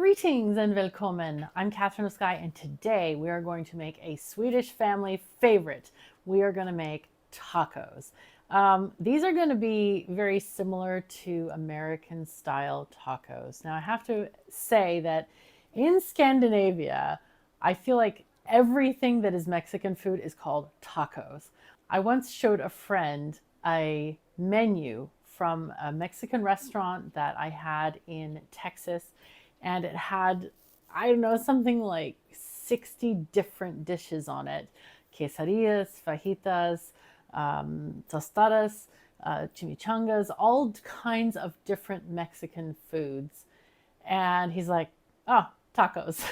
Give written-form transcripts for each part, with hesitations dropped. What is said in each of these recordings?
Greetings and välkommen. I'm Catherine of Sky, and today we are going to make a Swedish family favorite. We are going to make tacos. These are going to be very similar to American style tacos. Now I have to say that in Scandinavia, I feel like everything that is Mexican food is called tacos. I once showed a friend a menu from a Mexican restaurant that I had in Texas, and it had, I don't know, something like 60 different dishes on it. Quesadillas, fajitas, tostadas, chimichangas, all kinds of different Mexican foods. And he's like, oh, tacos.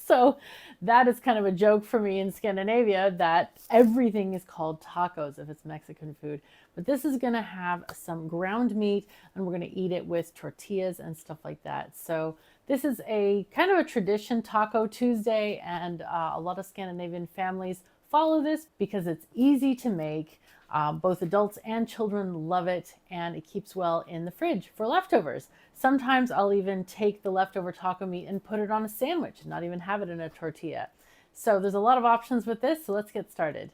So that is kind of a joke for me in Scandinavia that everything is called tacos if it's Mexican food. But this is going to have some ground meat, and we're going to eat it with tortillas and stuff like that. So this is a kind of a tradition, Taco Tuesday, and a lot of Scandinavian families follow this because it's easy to make. Both adults and children love it, and it keeps well in the fridge for leftovers. Sometimes I'll even take the leftover taco meat and put it on a sandwich and not even have it in a tortilla. So there's a lot of options with this, so let's get started.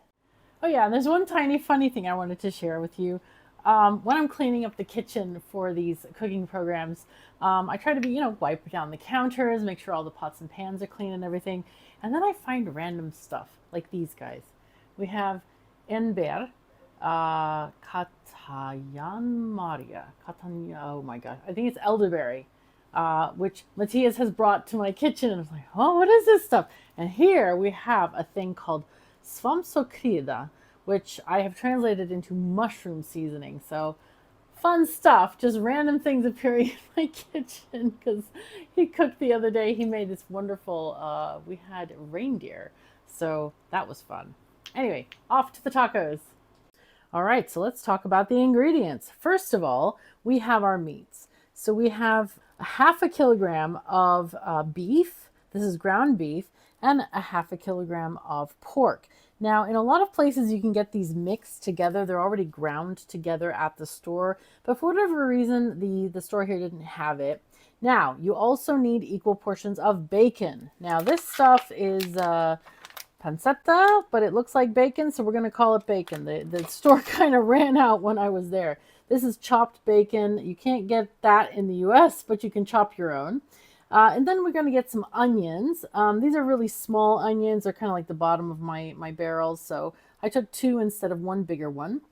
Oh yeah, and there's one tiny funny thing I wanted to share with you. When I'm cleaning up the kitchen for these cooking programs, I try to be, wipe down the counters, make sure all the pots and pans are clean and everything. And then I find random stuff like these guys. We have enber, oh my god, I think it's elderberry, which Matthias has brought to my kitchen, and I was like, oh, what is this stuff? And here we have a thing called svampsokrydda, which I have translated into mushroom seasoning. So fun stuff, just random things appearing in my kitchen because he cooked the other day. He made this wonderful, we had reindeer, so that was fun. Anyway, off to the tacos. All right, so let's talk about the ingredients. First of all, we have our meats. So we have a half a kilogram of beef. This is ground beef, and a half a kilogram of pork. Now, in a lot of places, you can get these mixed together. They're already ground together at the store, but for whatever reason, the store here didn't have it. Now, you also need equal portions of bacon. Now, this stuff is pancetta, but it looks like bacon, so we're going to call it bacon. The store kind of ran out when I was there. This is chopped bacon. You can't get that in the US, but you can chop your own. And then we're going to get some onions. These are really small onions. They're kind of like the bottom of my barrels, so I took 2 instead of 1 bigger one.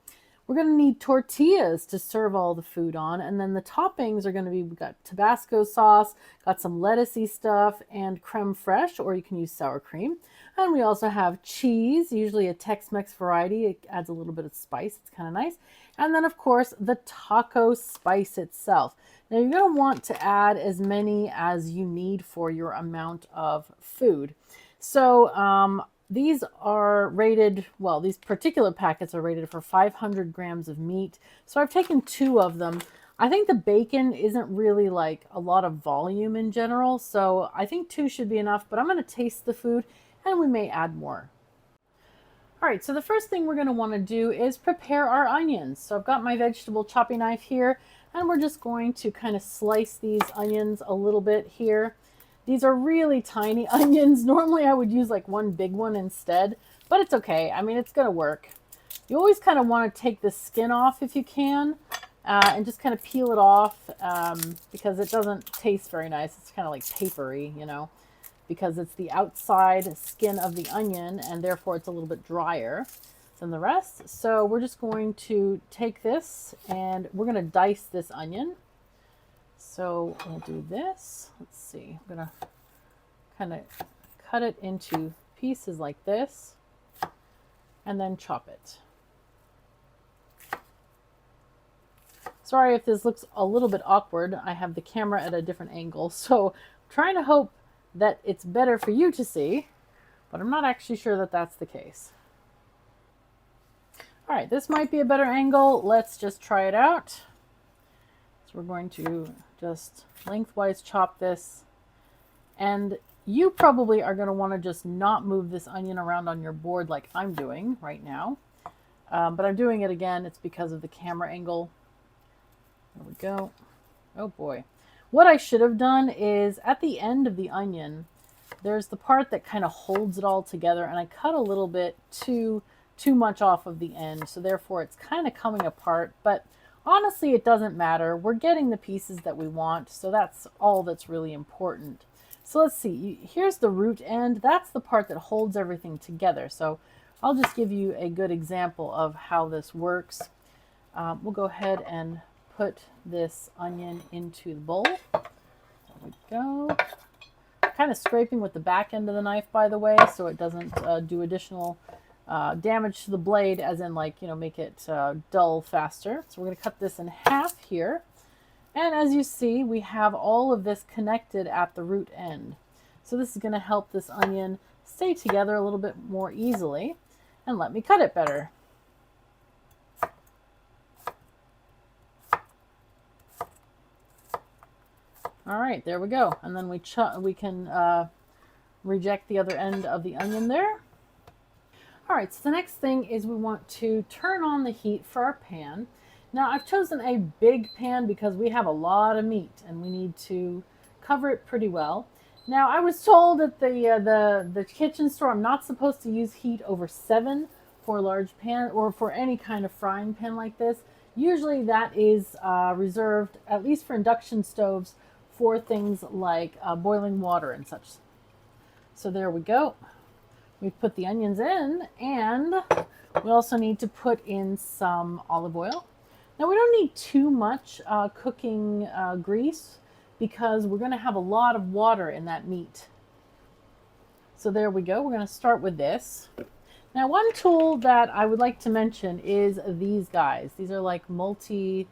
We're going to need tortillas to serve all the food on, and then the toppings are going to be, we've got Tabasco sauce, got some lettucey stuff, and creme fraiche, or you can use sour cream. And we also have cheese, usually a Tex-Mex variety. It adds a little bit of spice. It's kind of nice. And then, of course, the taco spice itself. Now, you're going to want to add as many as you need for your amount of food. So these are rated, well, these particular packets are rated for 500 grams of meat. So I've taken 2 of them. I think the bacon isn't really like a lot of volume in general, so I think 2 should be enough, but I'm going to taste the food and we may add more. All right, so the first thing we're going to want to do is prepare our onions. So I've got my vegetable chopping knife here, and we're just going to kind of slice these onions a little bit here. These are really tiny onions. Normally I would use like 1 big one instead, but it's okay. I mean, it's going to work. You always kind of want to take the skin off if you can, and just kind of peel it off because it doesn't taste very nice. It's kind of like papery, because it's the outside skin of the onion, and therefore it's a little bit drier than the rest. So we're just going to take this and we're going to dice this onion. So we'll do this. Let's see. I'm going to kind of cut it into pieces like this and then chop it. Sorry if this looks a little bit awkward. I have the camera at a different angle, so I'm trying to hope that it's better for you to see, but I'm not actually sure that that's the case. All right, this might be a better angle. Let's just try it out. So we're going to just lengthwise chop this, and you probably are going to want to just not move this onion around on your board like I'm doing right now, but I'm doing it again. It's because of the camera angle. There we go. Oh boy. What I should have done is at the end of the onion, there's the part that kind of holds it all together, and I cut a little bit too much off of the end, so therefore it's kind of coming apart. But honestly, it doesn't matter. We're getting the pieces that we want, so that's all that's really important. So let's see. Here's the root end. That's the part that holds everything together. So I'll just give you a good example of how this works. We'll go ahead and put this onion into the bowl. There we go. Kind of scraping with the back end of the knife, by the way, so it doesn't do additional damage to the blade, as in, like, you know, make it dull faster. So we're going to cut this in half here. And as you see, we have all of this connected at the root end. So this is going to help this onion stay together a little bit more easily and let me cut it better. All right, there we go. And then we can reject the other end of the onion there. All right, so the next thing is we want to turn on the heat for our pan. Now I've chosen a big pan because we have a lot of meat and we need to cover it pretty well. Now I was told at the kitchen store I'm not supposed to use heat over 7 for a large pan or for any kind of frying pan like this. Usually that is reserved, at least for induction stoves, for things like boiling water and such. So there we go. We've put the onions in, and we also need to put in some olive oil. Now we don't need too much cooking grease because we're going to have a lot of water in that meat. So there we go. We're going to start with this. Now one tool that I would like to mention is these guys. These are like multi-choppy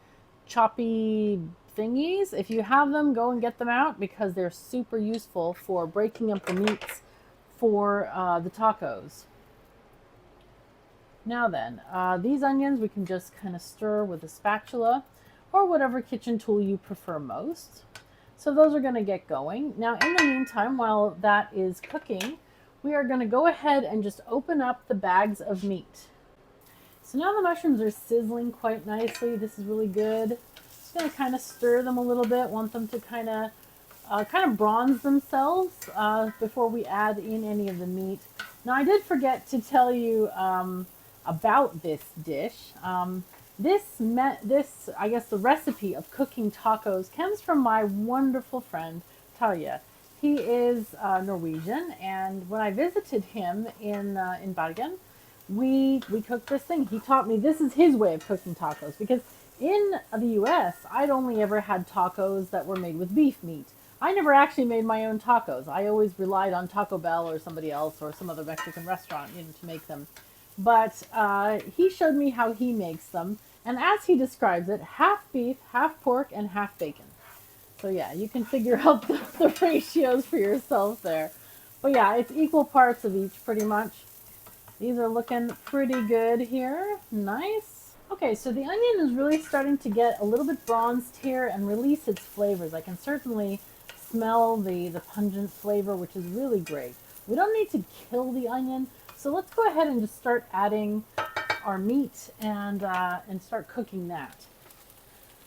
thingies. If you have them, go and get them out because they're super useful for breaking up the meats for the tacos. Now then, these onions we can just kind of stir with a spatula or whatever kitchen tool you prefer most. So those are going to get going. Now in the meantime, while that is cooking, we are going to go ahead and just open up the bags of meat. So now the mushrooms are sizzling quite nicely. This is really good. Just going to kind of stir them a little bit. Want them to kind of bronze themselves before we add in any of the meat. Now I did forget to tell you about this dish. I guess the recipe of cooking tacos comes from my wonderful friend Terje. He is Norwegian, and when I visited him in Bergen, we cooked this thing. He taught me this is his way of cooking tacos, because in the US I'd only ever had tacos that were made with beef meat. I never actually made my own tacos. I always relied on Taco Bell or somebody else or some other Mexican restaurant, you know, to make them. But he showed me how he makes them, and as he describes it, half beef, half pork, and half bacon. So yeah, you can figure out the ratios for yourself there. But yeah, it's equal parts of each pretty much. These are looking pretty good here. Nice. Okay, so the onion is really starting to get a little bit bronzed here and release its flavors. I can certainly smell the pungent flavor, which is really great. We don't need to kill the onion, so let's go ahead and just start adding our meat and start cooking that.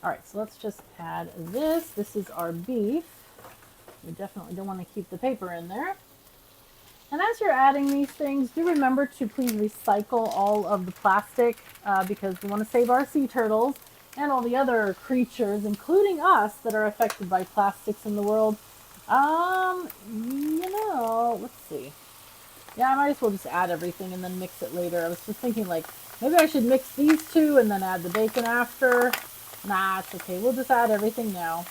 All right, so let's just add this. This is our beef. We definitely don't want to keep the paper in there. And as you're adding these things, do remember to please recycle all of the plastic because we want to save our sea turtles and all the other creatures, including us, that are affected by plastics in the world. Let's see. Yeah, I might as well just add everything and then mix it later. I was just thinking, like, maybe I should mix these two and then add the bacon after. Nah, it's okay. We'll just add everything now.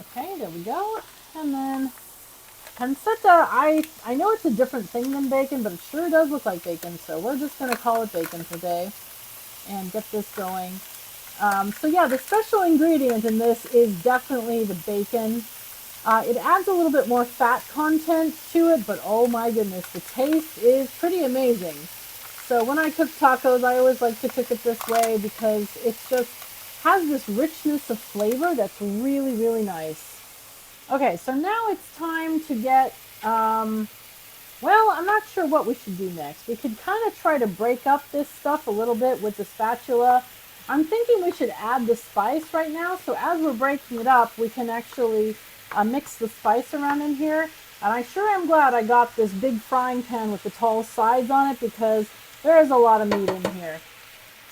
Okay, there we go. And then pancetta, I know it's a different thing than bacon, but it sure does look like bacon, so we're just going to call it bacon today and get this going. So yeah, the special ingredient in this is definitely the bacon. It adds a little bit more fat content to it, but oh my goodness, the taste is pretty amazing. So when I cook tacos, I always like to cook it this way because it just has this richness of flavor that's really, really nice. Okay, so now it's time to get, well, I'm not sure what we should do next. We could kind of try to break up this stuff a little bit with the spatula I'm thinking we should add the spice right now. So as we're breaking it up, we can actually mix the spice around in here. And I sure am glad I got this big frying pan with the tall sides on it, because there is a lot of meat in here.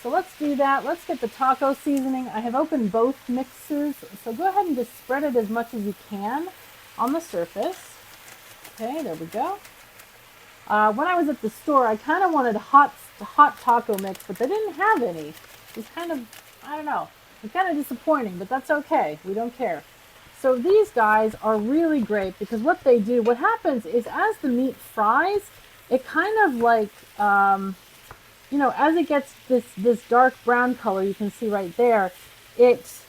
So let's do that. Let's get the taco seasoning. I have opened both mixes, so go ahead and just spread it as much as you can on the surface. Okay, there we go. When I was at the store, I kind of wanted a hot taco mix, but they didn't have any. It was kind of, I don't know, it's kind of disappointing, but that's okay. We don't care. So these guys are really great, because what they do, what happens is as the meat fries, it kind of like, you know, as it gets this dark brown color, you can see right there, it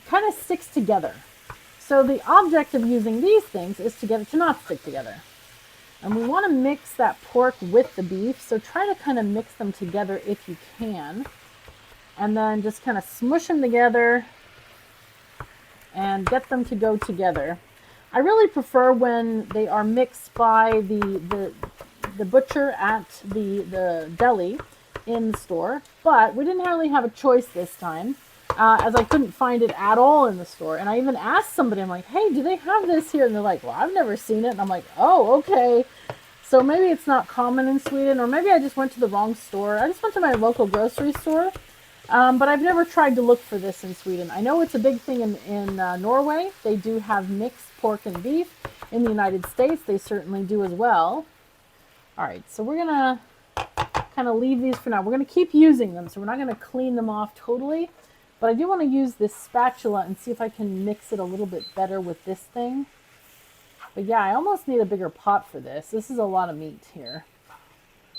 kind of sticks together. So the object of using these things is to get it to not stick together. And we want to mix that pork with the beef, so try to kind of mix them together if you can. And then just kind of smush them together and get them to go together. I really prefer when they are mixed by the butcher at the deli in the store, but we didn't really have a choice this time, as I couldn't find it at all in the store. And I even asked somebody, I'm like, hey, do they have this here? And they're like, well, I've never seen it. And I'm like, oh, okay. So maybe it's not common in Sweden, or maybe I just went to the wrong store. I just went to my local grocery store, but I've never tried to look for this in Sweden. I know it's a big thing in Norway. They do have mixed pork and beef. In the United States, they certainly do as well. All right, so we're going to kind of leave these for now. We're going to keep using them, so we're not going to clean them off totally. But I do want to use this spatula and see if I can mix it a little bit better with this thing. But yeah, I almost need a bigger pot for this. This is a lot of meat here.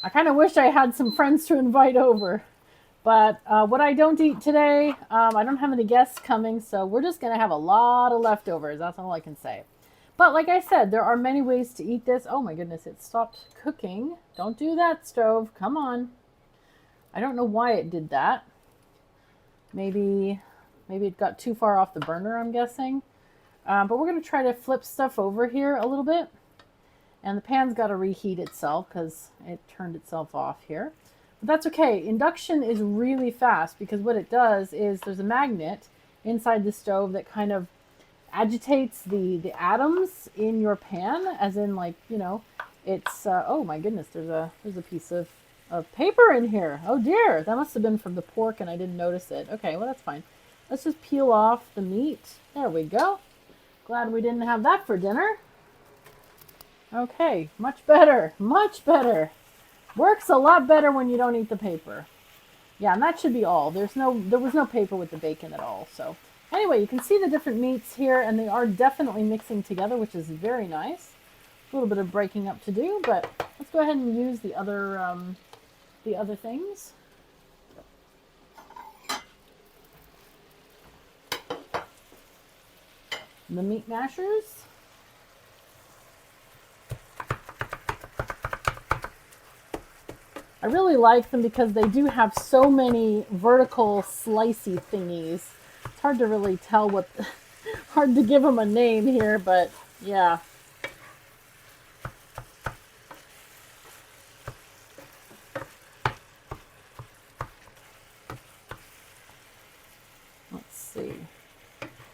I kind of wish I had some friends to invite over. But what I don't eat today, I don't have any guests coming, so we're just going to have a lot of leftovers. That's all I can say. But like I said, there are many ways to eat this. Oh my goodness, it stopped cooking. Don't do that, stove. Come on. I don't know why it did that. Maybe it got too far off the burner, I'm guessing. But we're going to try to flip stuff over here a little bit. And the pan's got to reheat itself because it turned itself off here. But that's okay. Induction is really fast, because what it does is there's a magnet inside the stove that kind of agitates the atoms in your pan, as in, like, you know, it's oh my goodness, there's a piece of paper in here. Oh dear, that must have been from the pork and I didn't notice it. Okay, well, that's fine. Let's just peel off the meat. There we go. Glad we didn't have that for dinner. Okay, much better, much better. Works a lot better when you don't eat the paper. Yeah, and that should be all. There was no paper with the bacon at all. So anyway, you can see the different meats here, and they are definitely mixing together, which is very nice. A little bit of breaking up to do, but let's go ahead and use the other things. The meat mashers. I really like them because they do have so many vertical slicey thingies. It's hard to really tell what, hard to give them a name here, but yeah. Let's see.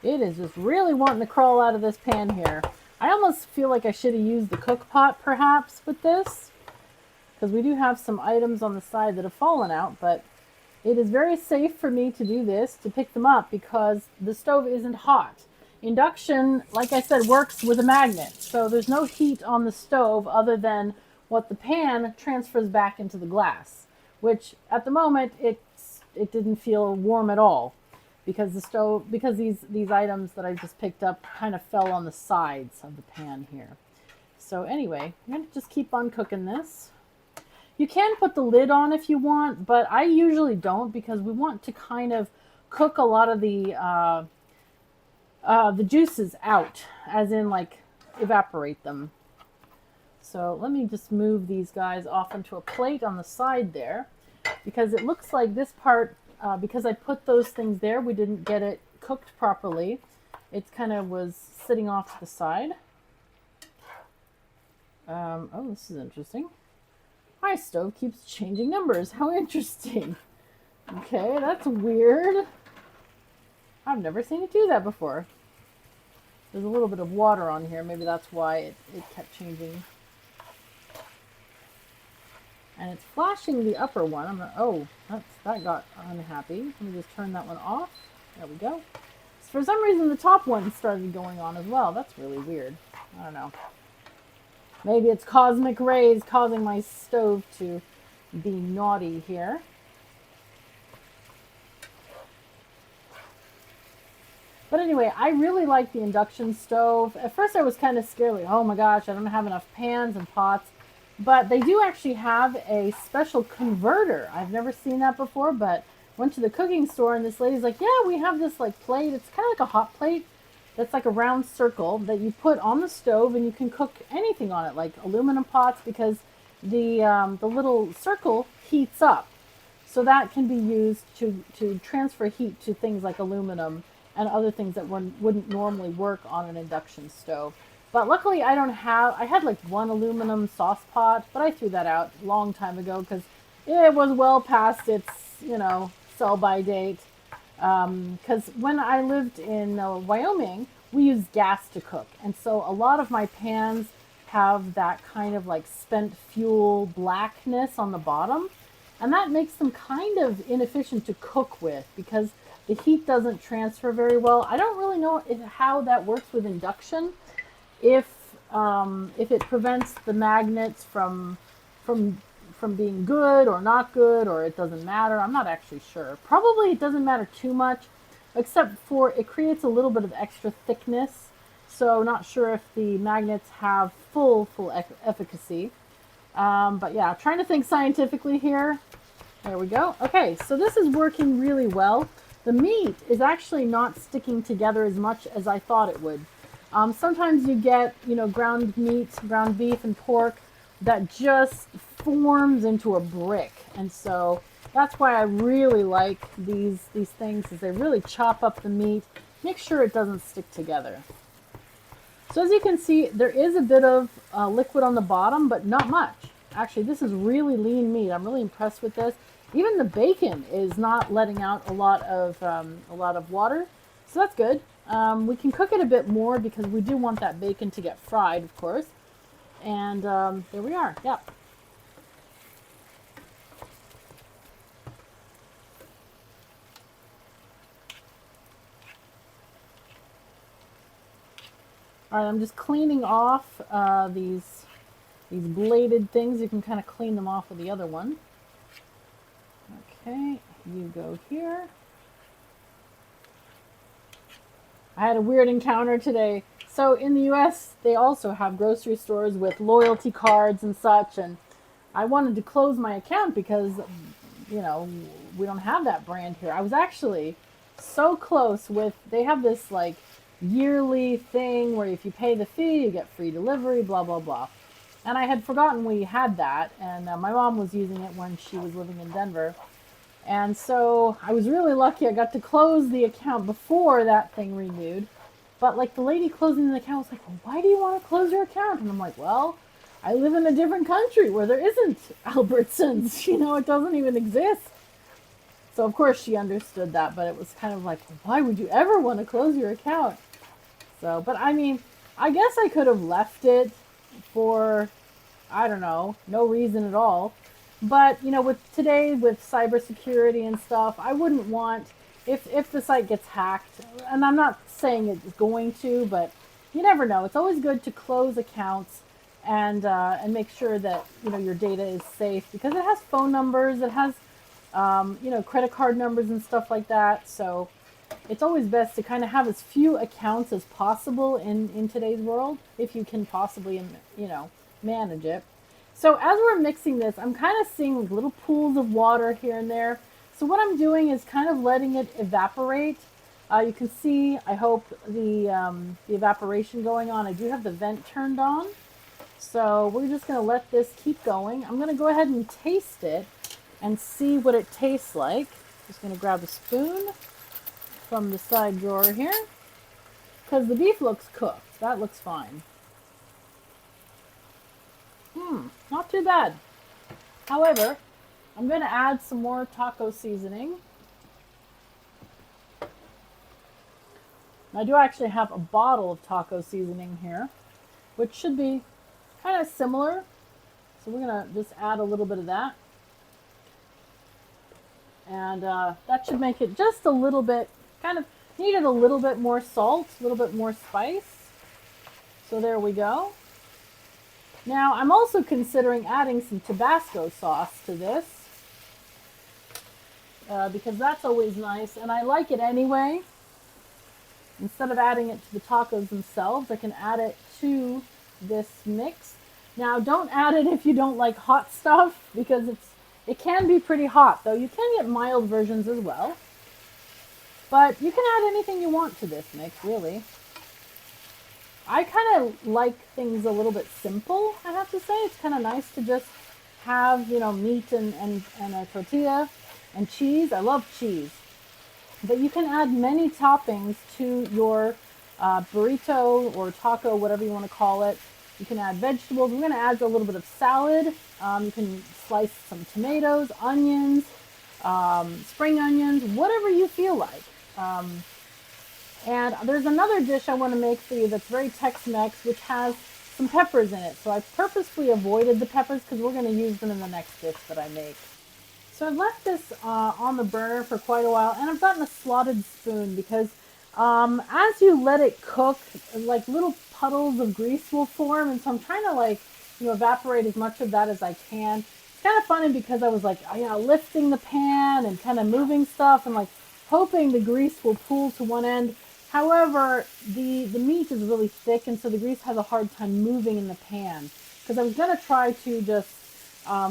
It is just really wanting to crawl out of this pan here. I almost feel like I should have used the cook pot perhaps with this, because we do have some items on the side that have fallen out, but it is very safe for me to do this, to pick them up, because the stove isn't hot. Induction, like I said, works with a magnet, so there's no heat on the stove other than what the pan transfers back into the glass, which at the moment it didn't feel warm at all, because the stove, because these items that I just picked up kind of fell on the sides of the pan here. So anyway, I'm going to just keep on cooking this. You can put the lid on if you want, but I usually don't, because we want to kind of cook a lot of the juices out, as in like evaporate them. So let me just move these guys off into a plate on the side there, because it looks like this part, because I put those things there, we didn't get it cooked properly. It kind of was sitting off to the side. Oh, this is interesting. My stove keeps changing numbers. How interesting. Okay, that's weird. I've never seen it do that before. There's a little bit of water on here. Maybe that's why it kept changing. And it's flashing the upper one. I'm not, oh, that got unhappy. Let me just turn that one off. There we go. So for some reason, the top one started going on as well. That's really weird. I don't know. Maybe it's cosmic rays causing my stove to be naughty here. But anyway, I really like the induction stove. At first I was kind of scared, like, oh my gosh, I don't have enough pans and pots. But they do actually have a special converter. I've never seen that before, but went to the cooking store and this lady's like, yeah, we have this like plate. It's kind of like a hot plate that's like a round circle that you put on the stove and you can cook anything on it, like aluminum pots, because the little circle heats up. So that can be used to transfer heat to things like aluminum and other things that wouldn't normally work on an induction stove. But luckily I don't have, I had like one aluminum sauce pot, but I threw that out a long time ago because it was well past its, sell by date. Because when I lived in Wyoming, we used gas to cook. And so a lot of my pans have that kind of like spent fuel blackness on the bottom. And that makes them kind of inefficient to cook with because the heat doesn't transfer very well. I don't really know how that works with induction. If it prevents the magnets from being good or not good, or it doesn't matter. I'm not actually sure. Probably it doesn't matter too much, except for it creates a little bit of extra thickness. So not sure if the magnets have full efficacy. But yeah, trying to think scientifically here. There we go. Okay, so this is working really well. The meat is actually not sticking together as much as I thought it would. Sometimes you get, ground meat, ground beef and pork that just forms into a brick. And so that's why I really like these things, is they really chop up the meat, make sure it doesn't stick together. So as you can see, there is a bit of liquid on the bottom, but not much. Actually, this is really lean meat. I'm really impressed with this. Even the bacon is not letting out a lot of water, so that's good. We can cook it a bit more because we do want that bacon to get fried, of course. And there we are. Yep. All right, I'm just cleaning off these bladed things. You can kind of clean them off with the other one. Okay, you go here. I had a weird encounter today. So in the US, they also have grocery stores with loyalty cards and such, and I wanted to close my account because, we don't have that brand here. I was actually so close with, they have this like yearly thing where if you pay the fee, you get free delivery, blah, blah, blah. And I had forgotten we had that, and my mom was using it when she was living in Denver. And so I was really lucky. I got to close the account before that thing renewed. But like the lady closing the account was like, well, why do you want to close your account? And I'm like, well, I live in a different country where there isn't Albertsons. It doesn't even exist. So of course she understood that, but it was kind of like, why would you ever want to close your account? So, but I mean, I guess I could have left it for, I don't know, no reason at all. But, with today, with cybersecurity and stuff, I wouldn't want, if the site gets hacked, and I'm not saying it's going to, but you never know. It's always good to close accounts and make sure that, your data is safe, because it has phone numbers, it has, credit card numbers and stuff like that. So it's always best to kind of have as few accounts as possible in today's world, if you can possibly, manage it. So as we're mixing this, I'm kind of seeing little pools of water here and there. So what I'm doing is kind of letting it evaporate. You can see, I hope, the evaporation going on. I do have the vent turned on. So we're just going to let this keep going. I'm going to go ahead and taste it and see what it tastes like. Just going to grab a spoon from the side drawer here, because the beef looks cooked. That looks fine. Not too bad. However, I'm going to add some more taco seasoning. I do actually have a bottle of taco seasoning here, which should be kind of similar. So we're going to just add a little bit of that. And that should make it just a little bit, kind of needed a little bit more salt, a little bit more spice. So there we go. Now I'm also considering adding some Tabasco sauce to this because that's always nice, and I like it anyway. Instead of adding it to the tacos themselves, I can add it to this mix. Now don't add it if you don't like hot stuff because it can be pretty hot, though you can get mild versions as well. But you can add anything you want to this mix, really. I kind of like things a little bit simple, I have to say. It's kind of nice to just have, you know, meat and a tortilla and cheese. I love cheese. But you can add many toppings to your burrito or taco, whatever you want to call it. You can add vegetables. We're going to add a little bit of salad. You can slice some tomatoes, onions, spring onions, whatever you feel like. And there's another dish I want to make for you that's very Tex-Mex, which has some peppers in it. So I purposefully avoided the peppers because we're going to use them in the next dish that I make. So I've left this on the burner for quite a while, and I've gotten a slotted spoon because as you let it cook, like little puddles of grease will form, and so I'm trying to, like, you know, evaporate as much of that as I can. It's kind of funny because I was like, you know, lifting the pan and kind of moving stuff and like hoping the grease will pool to one end. However, the meat is really thick, and so the grease has a hard time moving in the pan. Because I was going to try to just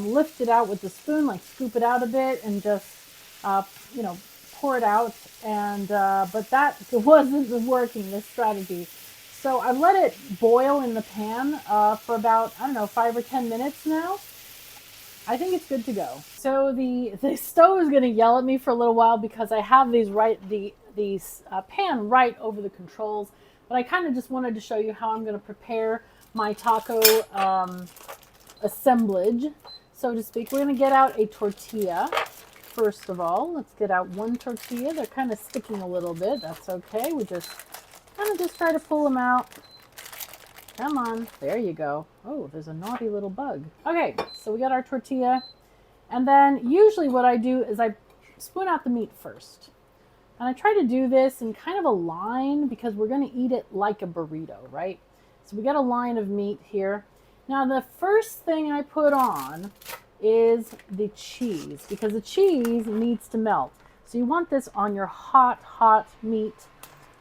lift it out with the spoon, like scoop it out a bit and just, you know, pour it out. And but that wasn't working, this strategy. So I let it boil in the pan for about, I don't know, 5 or 10 minutes now. I think it's good to go. So the stove is going to yell at me for a little while because I have these pan right over the controls. But I kind of just wanted to show you how I'm going to prepare my taco assemblage, so to speak. We're going to get out a tortilla. First of all, let's get out one tortilla. They're kind of sticking a little bit. That's okay. We just kind of just try to pull them out. Come on. There you go. Oh, there's a naughty little bug. Okay, so we got our tortilla. And then usually what I do is I spoon out the meat first. And I try to do this in kind of a line because we're going to eat it like a burrito, right? So we got a line of meat here. Now the first thing I put on is the cheese because the cheese needs to melt. So you want this on your hot meat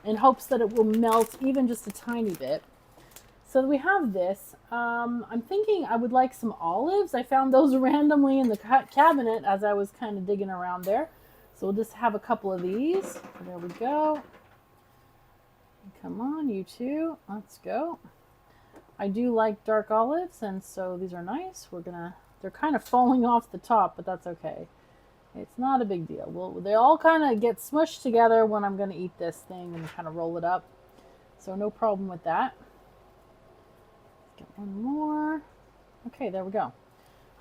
in hopes that it will melt even just a tiny bit. So we have this. I'm thinking I would like some olives. I found those randomly in the cabinet as I was kind of digging around there. So we'll just have a couple of these. There we go. Come on, you two. Let's go. I do like dark olives, and so these are nice. They're kind of falling off the top, but that's okay. It's not a big deal. They all kind of get smushed together when I'm going to eat this thing and kind of roll it up. So no problem with that. Get one more. Okay, there we go.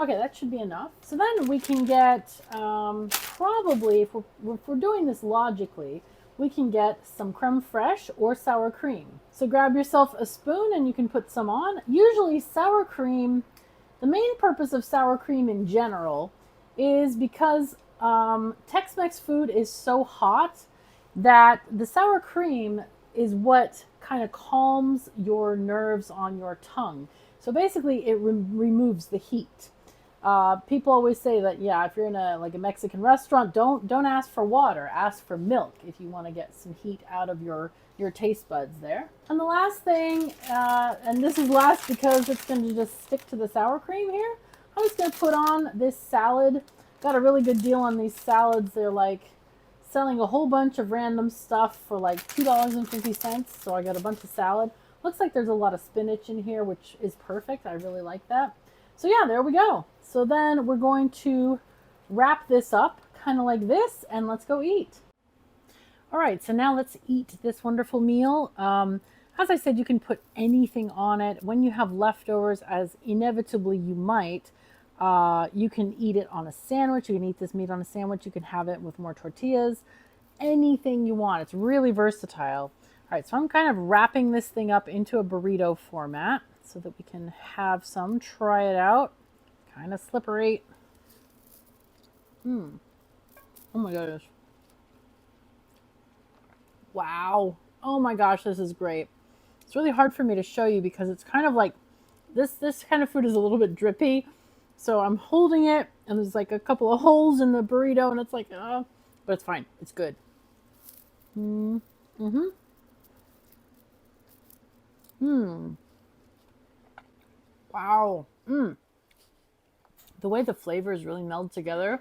Okay, that should be enough. So then we can get, probably, if we're doing this logically, we can get some creme fraiche or sour cream. So grab yourself a spoon and you can put some on. Usually sour cream, the main purpose of sour cream in general is because Tex-Mex food is so hot that the sour cream is what kind of calms your nerves on your tongue. So basically it removes the heat. People always say that, yeah, if you're in a Mexican restaurant, don't ask for water, ask for milk if you want to get some heat out of your taste buds there. And the last thing, and this is last because it's going to just stick to the sour cream here, I'm just going to put on this salad. Got a really good deal on these salads. They're like selling a whole bunch of random stuff for like $2.50, so I got a bunch of salad. Looks like there's a lot of spinach in here, which is perfect. I really like that. So yeah, there we go. So then we're going to wrap this up kind of like this, and let's go eat. All right, so now let's eat this wonderful meal. As I said, you can put anything on it. When you have leftovers, as inevitably you might, You can eat it on a sandwich. You can eat this meat on a sandwich. You can have it with more tortillas. Anything you want. It's really versatile. All right, so I'm kind of wrapping this thing up into a burrito format so that we can have some. Try it out. Kind of slippery. Oh my goodness. Wow. Oh my gosh, this is great. It's really hard for me to show you because it's kind of like this kind of food is a little bit drippy. So I'm holding it and there's like a couple of holes in the burrito and it's like, but it's fine. It's good. Wow. The way the flavors really meld together,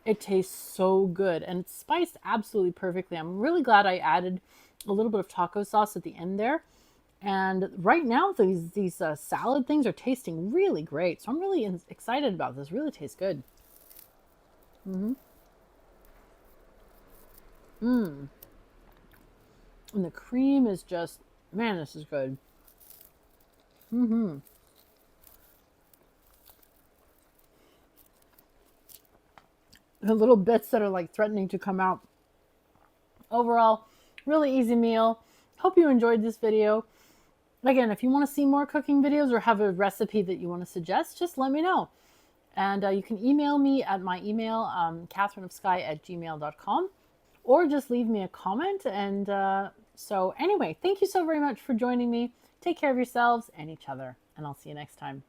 it tastes so good and it's spiced absolutely perfectly. I'm really glad I added a little bit of taco sauce at the end there. And right now, these salad things are tasting really great. So I'm really excited about this. Really tastes good. And the cream is just, man, this is good. The little bits that are like threatening to come out. Overall, really easy meal. Hope you enjoyed this video. Again, if you want to see more cooking videos or have a recipe that you want to suggest, just let me know. And you can email me at my email, catherineofsky@gmail.com, or just leave me a comment. And so anyway, thank you so very much for joining me. Take care of yourselves and each other, and I'll see you next time.